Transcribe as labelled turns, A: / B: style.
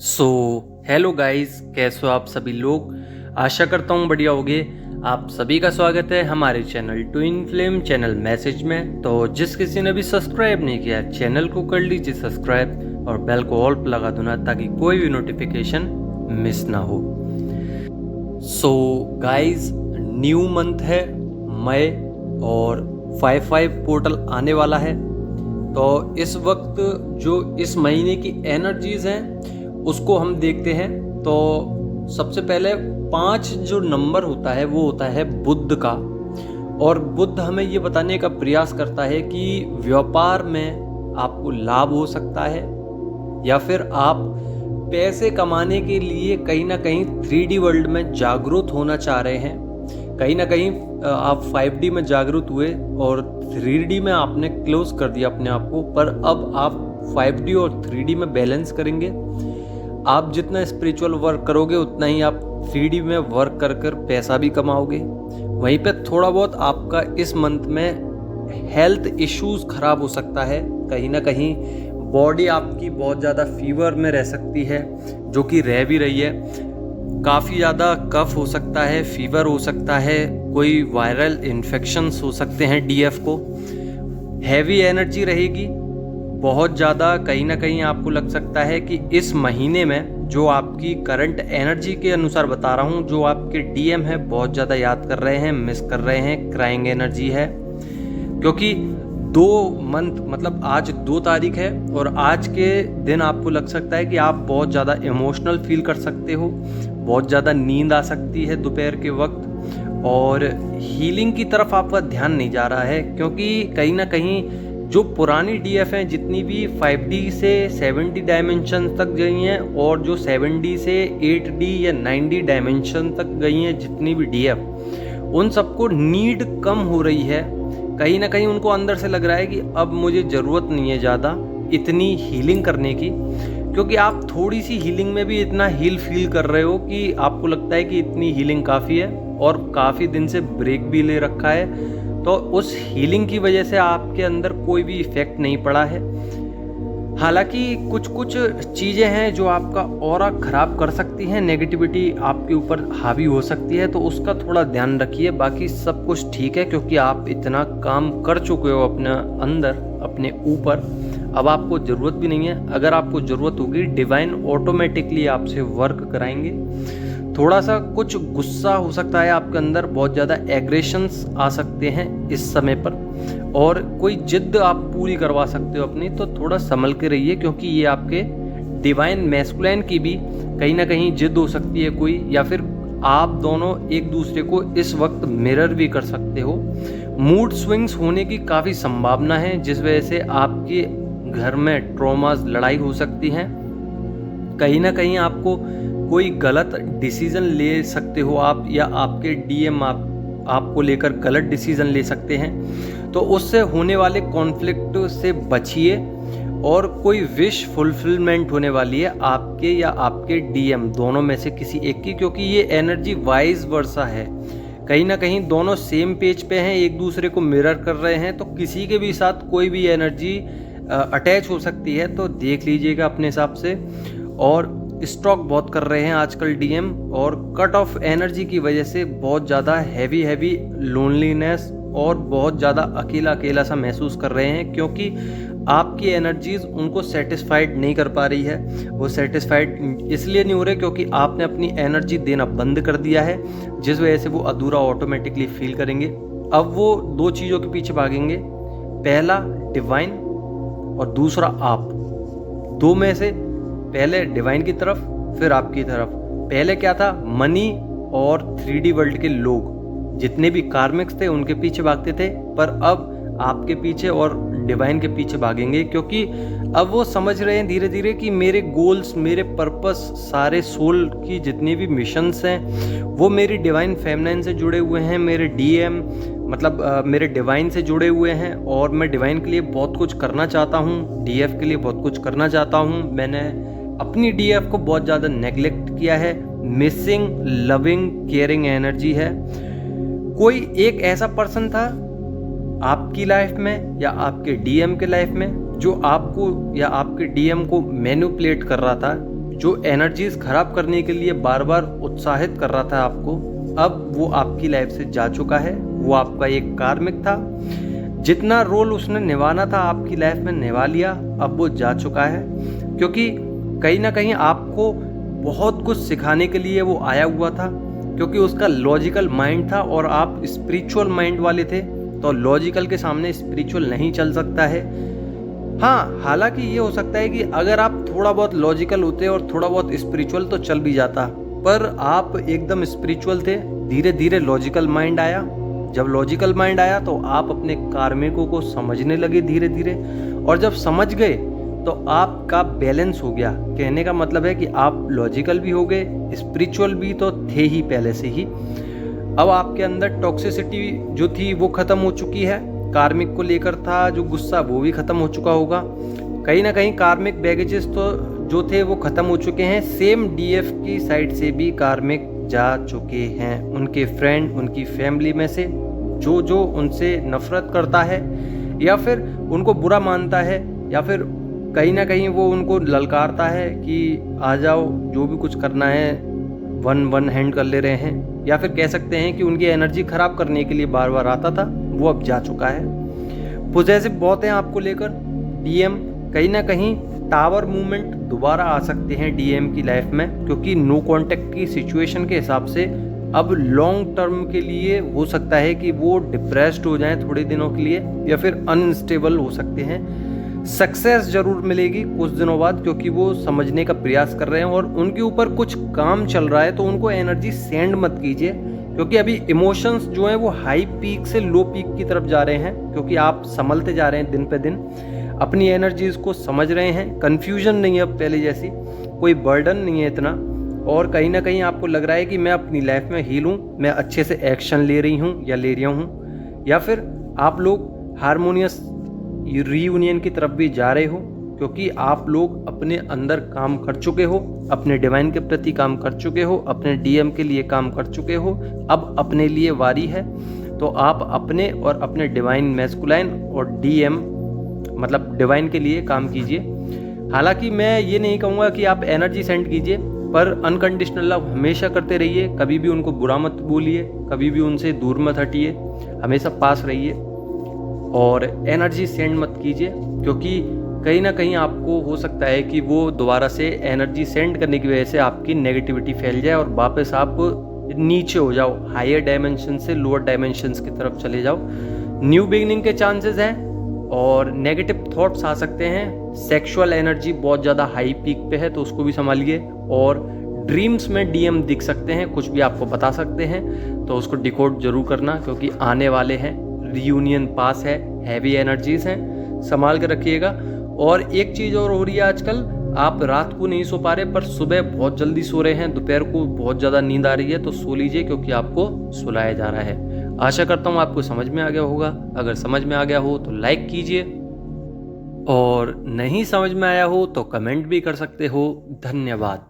A: So hello guys, कैसे हो आप सभी लोग। आशा करता हूँ बढ़िया होगे। आप सभी का स्वागत है हमारे channel twin flame channel message में। तो जिस किसी ने भी सब्सक्राइब नहीं किया चैनल को कर लीजिए सब्सक्राइब और बेल को ऑल पर लगा देना ताकि कोई भी नोटिफिकेशन मिस ना हो। सो गाइस, न्यू मंथ है मई और 5/5 पोर्टल आने वाला है। तो इस वक्त जो इस महीने की एनर्जीज हैं उसको हम देखते हैं। तो सबसे पहले 5 जो नंबर होता है वो होता है बुध का, और बुध हमें ये बताने का प्रयास करता है कि व्यापार में आपको लाभ हो सकता है या फिर आप पैसे कमाने के लिए कहीं ना कहीं 3D वर्ल्ड में जागरूक होना चाह रहे हैं। कहीं ना कहीं आप 5D में जागरूक हुए और 3D में आपने क्लोज कर दिया अपने आप को, पर अब आप 5D और 3D में बैलेंस करेंगे। आप जितना स्पिरिचुअल वर्क करोगे उतना ही आप 3D में वर्क कर कर पैसा भी कमाओगे। वहीं पे थोड़ा बहुत आपका इस मंथ में हेल्थ इश्यूज खराब हो सकता है। कहीं ना कहीं बॉडी आपकी बहुत ज़्यादा फीवर में रह सकती है, जो कि रह भी रही है। काफ़ी ज़्यादा कफ हो सकता है, फीवर हो सकता है, कोई वायरल इन्फेक्शंस हो सकते हैं डीएफ को। हैवी एनर्जी रहेगी बहुत ज़्यादा। कहीं ना कहीं आपको लग सकता है कि इस महीने में जो आपकी करंट एनर्जी के अनुसार बता रहा हूँ, जो आपके डीएम है बहुत ज़्यादा याद कर रहे हैं, मिस कर रहे हैं, क्राइंग एनर्जी है। क्योंकि 2 मंथ मतलब आज 2 तारीख है और आज के दिन आपको लग सकता है कि आप बहुत ज़्यादा इमोशनल फील कर सकते हो, बहुत ज़्यादा नींद आ सकती है दोपहर के वक्त, और हीलिंग की तरफ आपका ध्यान नहीं जा रहा है। क्योंकि कहीं ना कहीं जो पुरानी डीएफ हैं, जितनी भी 5D से 7D डायमेंशन तक गई हैं और जो 7D से 8D या 9D डायमेंशन तक गई हैं, जितनी भी डीएफ, उन सबको नीड कम हो रही है। कहीं ना कहीं उनको अंदर से लग रहा है कि अब मुझे ज़रूरत नहीं है ज़्यादा इतनी हीलिंग करने की, क्योंकि आप थोड़ी सी हीलिंग में भी इतना हील फील कर रहे हो कि आपको लगता है कि इतनी हीलिंग काफ़ी है, और काफ़ी दिन से ब्रेक भी ले रखा है। तो उस हीलिंग की वजह से आपके अंदर कोई भी इफेक्ट नहीं पड़ा है। हालांकि कुछ कुछ चीज़ें हैं जो आपका ऑरा खराब कर सकती हैं, नेगेटिविटी आपके ऊपर हावी हो सकती है, तो उसका थोड़ा ध्यान रखिए। बाकी सब कुछ ठीक है, क्योंकि आप इतना काम कर चुके हो अपने अंदर, अपने ऊपर। अब आपको ज़रूरत भी नहीं है। अगर आपको ज़रूरत होगी, डिवाइन ऑटोमेटिकली आपसे वर्क कराएंगे। थोड़ा सा कुछ गुस्सा हो सकता है आपके अंदर, बहुत ज़्यादा एग्रेशंस आ सकते हैं इस समय पर, और कोई जिद आप पूरी करवा सकते हो अपनी, तो थोड़ा संभल के रहिए। क्योंकि ये आपके डिवाइन मैस्कुलिन की भी कहीं ना कहीं जिद हो सकती है कोई, या फिर आप दोनों एक दूसरे को इस वक्त मिरर भी कर सकते हो। मूड स्विंग्स होने की काफ़ी संभावना है, जिस वजह से आपके घर में ट्रॉमास, लड़ाई हो सकती हैं। कहीं ना कहीं आपको कोई गलत डिसीज़न ले सकते हो आप, या आपके डीएम आपको लेकर गलत डिसीज़न ले सकते हैं। तो उससे होने वाले कॉन्फ्लिक्ट से बचिए, और कोई विश फुलफिलमेंट होने वाली है आपके या आपके डीएम दोनों में से किसी एक की, क्योंकि ये एनर्जी वाइज वर्सा है। कहीं ना कहीं दोनों सेम पेज पे हैं, एक दूसरे को मिरर कर रहे हैं, तो किसी के भी साथ कोई भी एनर्जी अटैच हो सकती है। तो देख लीजिएगा अपने हिसाब से। और स्टॉक बहुत कर रहे हैं आजकल डीएम, और कट ऑफ एनर्जी की वजह से बहुत ज़्यादा हैवी लोनलीनेस और बहुत ज़्यादा अकेला सा महसूस कर रहे हैं, क्योंकि आपकी एनर्जीज उनको सेटिस्फाइड नहीं कर पा रही है। वो सेटिस्फाइड इसलिए नहीं हो रहे क्योंकि आपने अपनी एनर्जी देना बंद कर दिया है, जिस वजह से वो अधूरा ऑटोमेटिकली फील करेंगे। अब वो 2 चीज़ों के पीछे भागेंगे, पहला डिवाइन और दूसरा आप। 2 में से पहले डिवाइन की तरफ, फिर आपकी तरफ। पहले क्या था, मनी और 3D वर्ल्ड के लोग जितने भी कार्मिक्स थे उनके पीछे भागते थे, पर अब आपके पीछे और डिवाइन के पीछे भागेंगे। क्योंकि अब वो समझ रहे हैं धीरे धीरे कि मेरे गोल्स, मेरे पर्पस, सारे सोल की जितनी भी मिशंस हैं वो मेरी डिवाइन फेमिनिन से जुड़े हुए हैं, मेरे डीएम मतलब मेरे डिवाइन से जुड़े हुए हैं, और मैं डिवाइन के लिए बहुत कुछ करना चाहता हूँ, डीएफ के लिए बहुत कुछ करना चाहता हूँ। मैंने अपनी डीएफ को बहुत ज़्यादा नेग्लेक्ट किया है। मिसिंग लविंग केयरिंग एनर्जी है। कोई एक ऐसा पर्सन था आपकी लाइफ में या आपके डीएम के लाइफ में जो आपको या आपके डीएम को मैनिपुलेट कर रहा था, जो एनर्जीज खराब करने के लिए बार बार उत्साहित कर रहा था आपको, अब वो आपकी लाइफ से जा चुका है। वो आपका एक कार्मिक था, जितना रोल उसने निभाना था आपकी लाइफ में निभा लिया, अब वो जा चुका है। क्योंकि कहीं ना कहीं आपको बहुत कुछ सिखाने के लिए वो आया हुआ था, क्योंकि उसका लॉजिकल माइंड था और आप स्पिरिचुअल माइंड वाले थे, तो लॉजिकल के सामने स्पिरिचुअल नहीं चल सकता है। हाँ, हालांकि ये हो सकता है कि अगर आप थोड़ा बहुत लॉजिकल होते और थोड़ा बहुत स्पिरिचुअल तो चल भी जाता, पर आप एकदम स्पिरिचुअल थे। धीरे धीरे लॉजिकल माइंड आया। जब लॉजिकल माइंड आया तो आप अपने कार्मिकों को समझने लगे धीरे धीरे, और जब समझ गए तो आपका बैलेंस हो गया। कहने का मतलब है कि आप लॉजिकल भी हो गए, स्पिरिचुअल भी तो थे ही पहले से ही। अब आपके अंदर टॉक्सिसिटी जो थी वो खत्म हो चुकी है। कार्मिक को लेकर था जो गुस्सा, वो भी खत्म हो चुका होगा। कहीं ना कहीं कार्मिक बैगेजेस तो जो थे वो खत्म हो चुके हैं। सेम डीएफ की साइड से भी कार्मिक जा चुके हैं। उनके फ्रेंड, उनकी फैमिली में से जो उनसे नफरत करता है या फिर उनको बुरा मानता है या फिर कहीं ना कहीं वो उनको ललकारता है कि आ जाओ, जो भी कुछ करना है वन हैंड कर ले रहे हैं, या फिर कह सकते हैं कि उनकी एनर्जी खराब करने के लिए बार बार आता था, वो अब जा चुका है। पॉजिटिव बहुत हैं आपको लेकर। डीएम कहीं ना कहीं टावर मूवमेंट दोबारा आ सकते हैं डीएम की लाइफ में, क्योंकि नो कांटेक्ट की सिचुएशन के हिसाब से अब लॉन्ग टर्म के लिए हो सकता है कि वो डिप्रेस्ड हो जाएं थोड़े दिनों के लिए, या फिर अनस्टेबल हो सकते हैं। सक्सेस जरूर मिलेगी कुछ दिनों बाद, क्योंकि वो समझने का प्रयास कर रहे हैं और उनके ऊपर कुछ काम चल रहा है। तो उनको एनर्जी सेंड मत कीजिए, क्योंकि अभी इमोशंस जो हैं वो हाई पीक से लो पीक की तरफ जा रहे हैं, क्योंकि आप संभलते जा रहे हैं दिन पे दिन, अपनी एनर्जीज को समझ रहे हैं। कन्फ्यूजन नहीं है अब पहले जैसी, कोई बर्डन नहीं है इतना, और कहीं ना कहीं आपको लग रहा है कि मैं अपनी लाइफ में हील हूँ, मैं अच्छे से एक्शन ले रही हूँ या ले रहा हूँ, या फिर आप लोग हारमोनियस रीयूनियन की तरफ भी जा रहे हो, क्योंकि आप लोग अपने अंदर काम कर चुके हो, अपने डिवाइन के प्रति काम कर चुके हो, अपने डीएम के लिए काम कर चुके हो। अब अपने लिए वारी है, तो आप अपने और अपने डिवाइन मैस्कुलाइन और डीएम मतलब डिवाइन के लिए काम कीजिए। हालांकि मैं ये नहीं कहूँगा कि आप एनर्जी सेंड कीजिए, पर अनकंडीशनल लव हमेशा करते रहिए। कभी भी उनको बुरा मत बोलिए, कभी भी उनसे दूर मत हटिए, हमेशा पास रहिए और एनर्जी सेंड मत कीजिए, क्योंकि कहीं ना कहीं आपको हो सकता है कि वो दोबारा से एनर्जी सेंड करने की वजह से आपकी नेगेटिविटी फैल जाए और वापस आप नीचे हो जाओ, हायर डायमेंशन से लोअर डायमेंशंस की तरफ चले जाओ। न्यू बिगिनिंग के चांसेस हैं और नेगेटिव थॉट्स आ सकते हैं। सेक्सुअल एनर्जी बहुत ज़्यादा हाई पीक पे है, तो उसको भी संभालिए। और ड्रीम्स में डीएम दिख सकते हैं, कुछ भी आपको बता सकते हैं, तो उसको डिकोड जरूर करना, क्योंकि आने वाले हैं, रियूनियन पास है, हैवी एनर्जीज हैं, संभाल के रखिएगा। और एक चीज़ और हो रही है आजकल, आप रात को नहीं सो पा रहे पर सुबह बहुत जल्दी सो रहे हैं, दोपहर को बहुत ज़्यादा नींद आ रही है, तो सो लीजिए, क्योंकि आपको सुलाया जा रहा है। आशा करता हूँ आपको समझ में आ गया होगा। अगर समझ में आ गया हो तो लाइक कीजिए, और नहीं समझ में आया हो तो कमेंट भी कर सकते हो। धन्यवाद।